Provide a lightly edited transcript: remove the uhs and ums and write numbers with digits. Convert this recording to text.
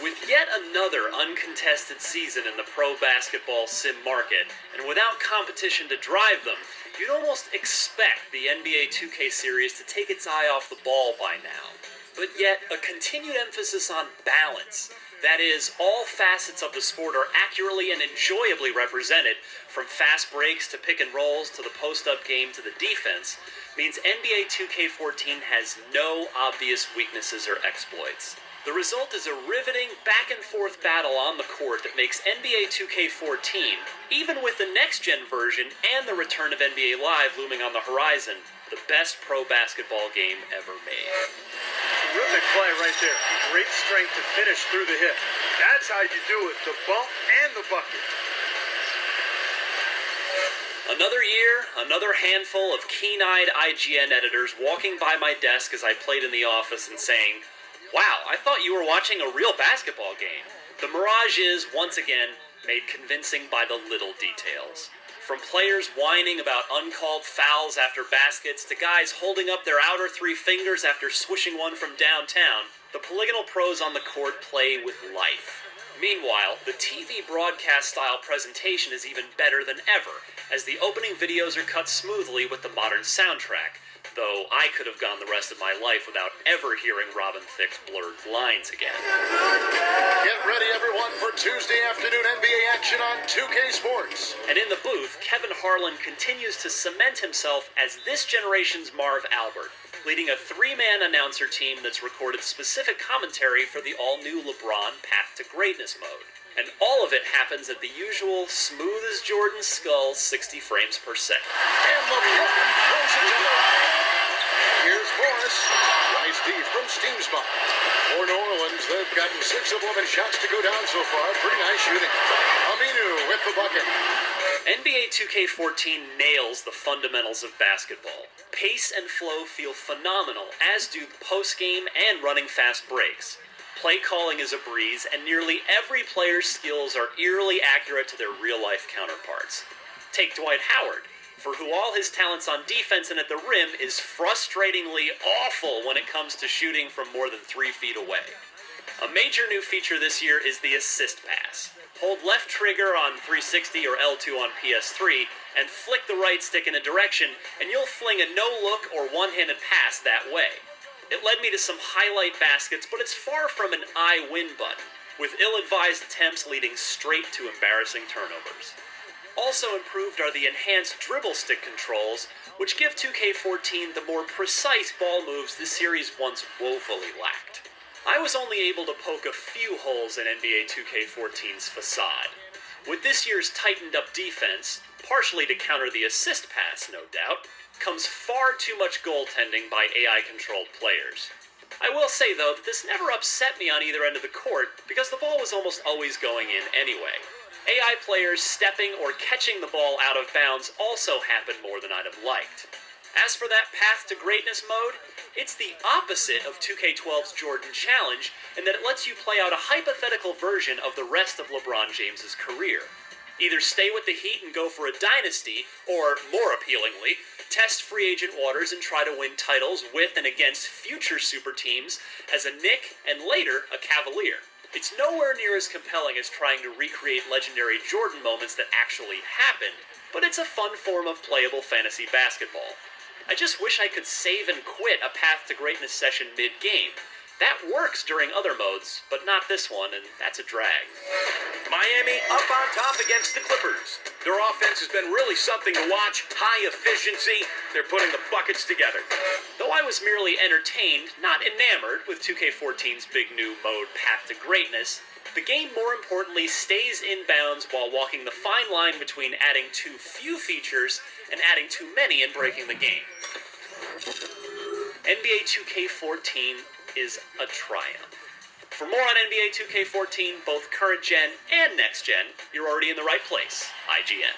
With yet another uncontested season in the pro basketball sim market, and without competition to drive them, you'd almost expect the NBA 2K series to take its eye off the ball by now. But yet, a continued emphasis on balance, that is, all facets of the sport are accurately and enjoyably represented, from fast breaks to pick and rolls to the post-up game to the defense, means NBA 2K14 has no obvious weaknesses or exploits. The result is a riveting back-and-forth battle on the court that makes NBA 2K14, even with the next-gen version and the return of NBA Live looming on the horizon, the best pro basketball game ever made. Terrific play right there. Great strength to finish through the hip. That's how you do it, the bump and the bucket. Another year, another handful of keen-eyed IGN editors walking by my desk as I played in the office and saying, "Wow, I thought you were watching a real basketball game." The mirage is, once again, made convincing by the little details. From players whining about uncalled fouls after baskets to guys holding up their outer three fingers after swishing one from downtown, the polygonal pros on the court play with life. Meanwhile, the TV broadcast-style presentation is even better than ever, as the opening videos are cut smoothly with the modern soundtrack, though I could have gone the rest of my life without ever hearing Robin Thicke's blurred lines again. Get ready, everyone, for Tuesday afternoon NBA action on 2K Sports. And in the booth, Kevin Harlan continues to cement himself as this generation's Marv Albert, leading a three-man announcer team that's recorded specific commentary for the all-new LeBron Path to Greatness mode. And all of it happens at the usual smooth as Jordan's skull 60 frames per second. And LeBron throws it to the right. Here's Morris. Nice D from Steamspot. For New Orleans, they've gotten 6 of 11 shots to go down so far. Pretty nice shooting. Aminu with the bucket. NBA 2K14 nails the fundamentals of basketball. Pace and flow feel phenomenal, as do post-game and running fast breaks. Play calling is a breeze, and nearly every player's skills are eerily accurate to their real-life counterparts. Take Dwight Howard, for who all his talents on defense and at the rim is frustratingly awful when it comes to shooting from more than 3 feet away. A major new feature this year is the assist pass. Hold left trigger on 360 or L2 on PS3 and flick the right stick in a direction, and you'll fling a no-look or one-handed pass that way. It led me to some highlight baskets, but it's far from an I win button, with ill-advised attempts leading straight to embarrassing turnovers. Also improved are the enhanced dribble stick controls, which give 2K14 the more precise ball moves this series once woefully lacked. I was only able to poke a few holes in NBA 2K14's facade. With this year's tightened-up defense, partially to counter the assist pass, no doubt, comes far too much goaltending by AI-controlled players. I will say, though, that this never upset me on either end of the court, because the ball was almost always going in anyway. AI players stepping or catching the ball out of bounds also happened more than I'd have liked. As for that Path to Greatness mode, it's the opposite of 2K12's Jordan Challenge, in that it lets you play out a hypothetical version of the rest of LeBron James's career. Either stay with the Heat and go for a dynasty, or, more appealingly, test free agent waters and try to win titles with and against future super teams as a Knick and later a Cavalier. It's nowhere near as compelling as trying to recreate legendary Jordan moments that actually happened, but it's a fun form of playable fantasy basketball. I just wish I could save and quit a Path to Greatness session mid-game. That works during other modes, but not this one, and that's a drag. Miami up on top against the Clippers. Their offense has been really something to watch. High efficiency. They're putting the buckets together. Though I was merely entertained, not enamored, with 2K14's big new mode Path to Greatness, the game more importantly stays in bounds while walking the fine line between adding too few features and adding too many and breaking the game. NBA 2K14 is a triumph. For more on NBA 2K14, both current gen and next gen, you're already in the right place. IGN.